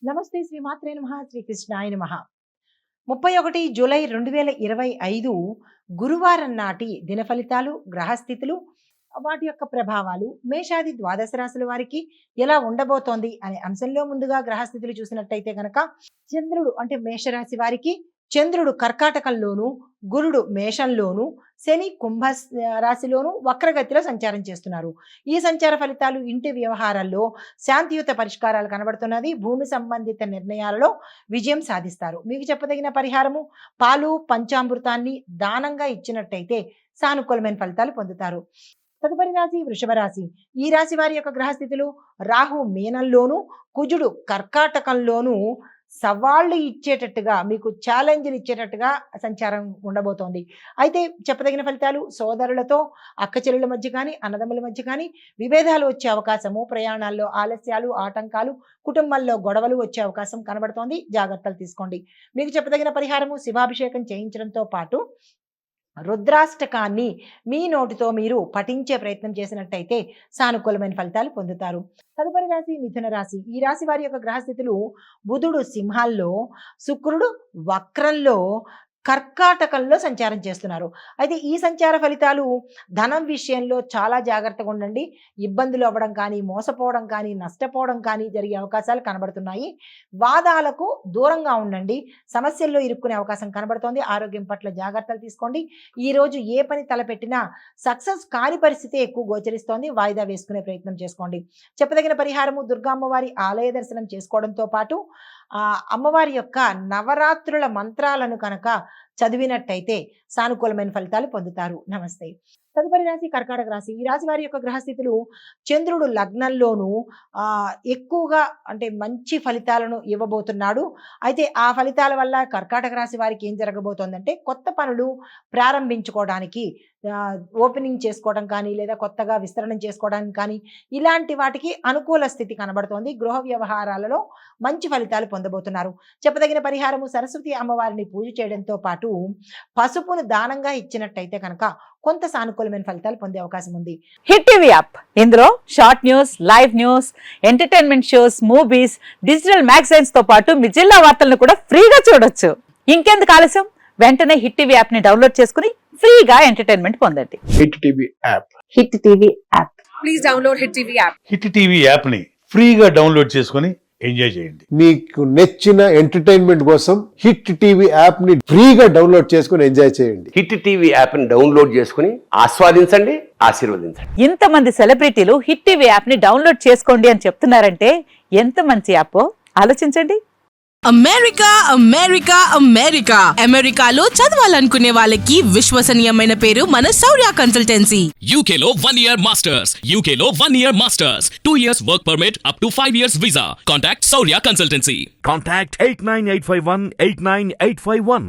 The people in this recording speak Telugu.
నమస్తే శ్రీమాత్రే నమః శ్రీకృష్ణాయ నమః 31 జూలై 2025 గురువారం నాటి దిన ఫలితాలు గ్రహస్థితులు వాటి యొక్క ప్రభావాలు మేషాది ద్వాదశ రాశుల వారికి ఎలా ఉండబోతోంది అనే అంశంలో ముందుగా గ్రహస్థితులు చూసినట్టయితే కనుక చంద్రుడు అంటే మేషరాశి వారికి చంద్రుడు కర్కాటకంలోను గురుడు మేషంలోను శని కుంభ రాశిలోను వక్రగతిలో సంచారం చేస్తున్నారు. ఈ సంచార ఫలితాలు ఇంటి వ్యవహారాల్లో శాంతియుత పరిష్కారాలు కనబడుతున్నది. భూమి సంబంధిత నిర్ణయాలలో విజయం సాధిస్తారు. మీకు చెప్పదగిన పరిహారము పాలు పంచామృతాన్ని దానంగా ఇచ్చినట్టయితే సానుకూలమైన ఫలితాలు పొందుతారు. తదుపరి రాశి వృషభ రాశి. ఈ రాశి వారి యొక్క గ్రహస్థితులు రాహు మీనంలోను కుజుడు కర్కాటకంలోను సవాళ్ళు ఇచ్చేటట్టుగా మీకు ఛాలెంజ్లు ఇచ్చేటట్టుగా సంచారం ఉండబోతోంది. అయితే చెప్పదగిన ఫలితాలు సోదరులతో అక్క చెల్లెల మధ్య కానీ అన్నదమ్ముల మధ్య కానీ విభేదాలు వచ్చే అవకాశము, ప్రయాణాల్లో ఆలస్యాలు ఆటంకాలు, కుటుంబంలో గొడవలు వచ్చే అవకాశం కనబడుతోంది. జాగ్రత్తలు తీసుకోండి. మీకు చెప్పదగిన పరిహారము శివాభిషేకం చేయించడంతో పాటు రుద్రాష్టకాన్ని మీ నోటితో మీరు పఠించే ప్రయత్నం చేసినట్టయితే సానుకూలమైన ఫలితాలు పొందుతారు. తదుపరి రాశి మిథున రాశి. ఈ రాశి వారి యొక్క గ్రహస్థితులు బుధుడు సింహాల్లో, శుక్రుడు వక్రంలో, కర్కాటకంలో సంచారం చేస్తున్నారు. అయితే ఈ సంచార ఫలితాలు ధనం విషయంలో చాలా జాగ్రత్తగా ఉండండి. ఇబ్బందులు అవ్వడం కానీ మోసపోవడం కానీ నష్టపోవడం కానీ జరిగే అవకాశాలు కనబడుతున్నాయి. వాదాలకు దూరంగా ఉండండి. సమస్యల్లో ఇరుక్కునే అవకాశం కనబడుతోంది. ఆరోగ్యం పట్ల జాగ్రత్తలు తీసుకోండి. ఈరోజు ఏ పని తలపెట్టినా సక్సెస్ కాని పరిస్థితి ఎక్కువ గోచరిస్తోంది. వాయిదా వేసుకునే ప్రయత్నం చేసుకోండి. చెప్పదగిన పరిహారము దుర్గా అమ్మవారి ఆలయ దర్శనం చేసుకోవడంతో పాటు అమ్మవారి యొక్క నవరాత్రుల మంత్రాలను కనుక చదివినట్టయితే సానుకూలమైన ఫలితాలు పొందుతారు. నమస్తే. తదుపరి రాశి కర్కాటక రాశి. ఈ రాశి వారి యొక్క గ్రహస్థితులు చంద్రుడు లగ్నంలోను ఎక్కువగా అంటే మంచి ఫలితాలను ఇవ్వబోతున్నాడు. అయితే ఆ ఫలితాల వల్ల కర్కాటక రాశి వారికి ఏం జరగబోతోందంటే కొత్త పనులు ప్రారంభించుకోవడానికి ఓపెనింగ్ చేసుకోవడం కానీ లేదా కొత్తగా విస్తరణం చేసుకోవడానికి కానీ ఇలాంటి వాటికి అనుకూల స్థితి కనబడుతోంది. గృహ వ్యవహారాలలో మంచి ఫలితాలు పొందబోతున్నారు. చెప్పదగిన పరిహారము సరస్వతి అమ్మవారిని పూజ చేయడంతో పాటు పసుపును దానంగా ఇచ్చినట్టయితే కనుక కొంత సానుకూలమైన ఫలితాలు పొందే అవకాశం ఉంది. హిట్ టీవీ యాప్, ఇందులో short news, live news, entertainment shows, movies, digital magazines తో పాటు మీ జిల్లా వార్తలను కూడా ఫ్రీగా చూడొచ్చు. ఇంకెందుకు ఆలస్యం, వెంటనే హిట్ టీవీ యాప్ ని డౌన్లోడ్ చేసుకుని ఫ్రీగా ఎంటర్టైన్మెంట్ పొందండి. Hit TV app. Hit TV app. Please download hit TV app. Hit TV app ని ఫ్రీగా డౌన్లోడ్ చేసుకుని ఎంజాయ్ చేయండి. మీకు నచ్చిన ఎంటర్టైన్మెంట్ కోసం హిట్ టీవీ యాప్ ని ఫ్రీగా డౌన్లోడ్ చేసుకుని ఎంజాయ్ చేయండి. హిట్ టీవీ యాప్ ని డౌన్లోడ్ చేసుకుని ఆస్వాదించండి, ఆశీర్వదించండి. ఇంతమంది సెలబ్రిటీలు హిట్ టీవీ యాప్ ని డౌన్లోడ్ చేసుకోండి అని చెప్తున్నారంటే ఎంత మంచి యాప్ ఆలోచించండి. అమెరికా అమెరికా అమెరికా అమెరికాలో చదవాలనుకునే వాళ్ళకి విశ్వసనీయమైన పేరు మన శౌర్య కన్సల్టెన్సీ. UK లో 1 year masters, UK లో 1 year masters, 2 years work permit up to 5 years visa. Contact Saurya Consultancy. Contact 89851 89851.